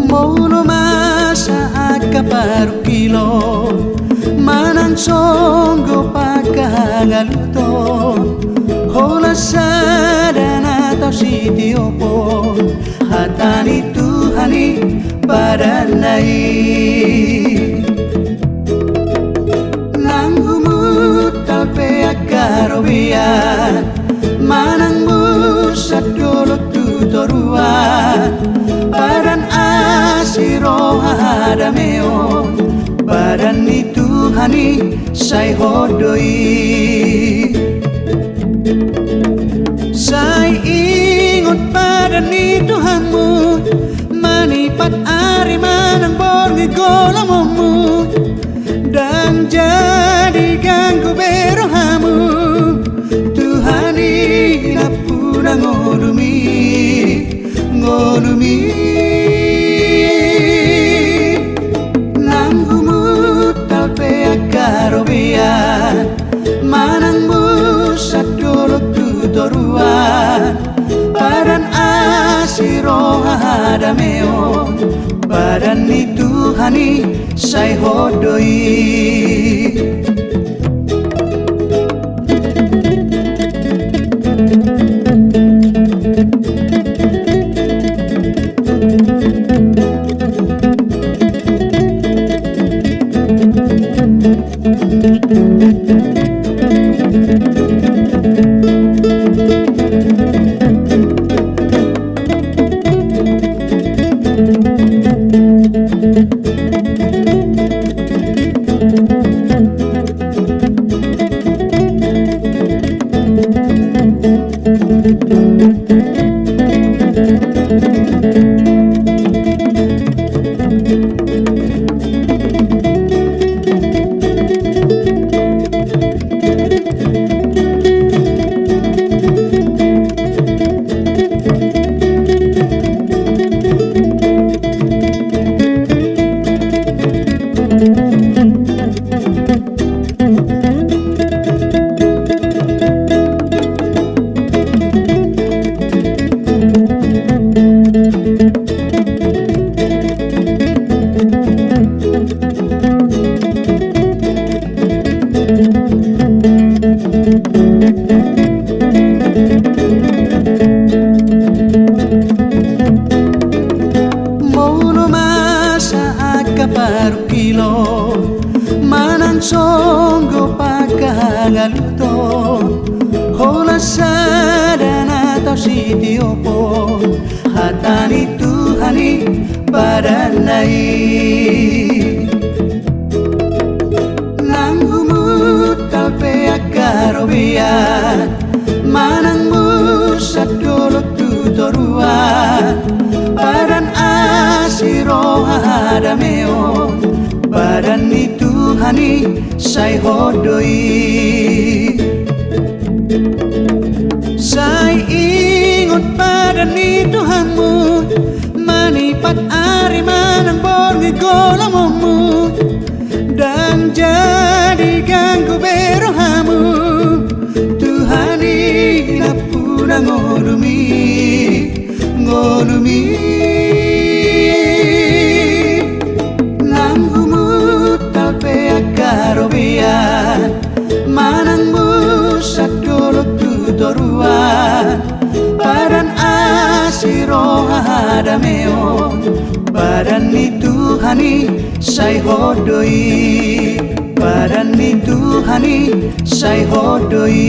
Mono masa akaparu kilo Manan songgo pagkagaluto Hola sadana tau sitiopo Hatani Tuhani padanai Nang humutal pe akarobia Manang musat dolo tutorua Padan asiro hadameon Badan ni Tuhani say hodoi Say ingot badan ni Tuhanmu Manipat ari manang borngi golamomu Dan jadi ganggu berohamu Tuhani napuna ngodumi Ngodumi Manang musat dolo tutorua Padan asiro hadameon Badan ni Tuhani say hodoi Kaparu kilo Manan songgo pagkagaluto Hola sadana tau sitiopo Hatani Tuhani padanai Nang humutal pe akarobia Manang musat dolo tutorua Padan asiro hadameon Badan ni Tuhani say hodoi Say ingot badan ni Tuhanmu Manipat ari manang borngi golamomu Dan jadi ganggu berohamu Tuhani napuna ngodumi Ngodumi Manang musat dolo tutorua Padan asiro hadameon Badan ni Tuhani say hodoi Badan ni Tuhani say hodoi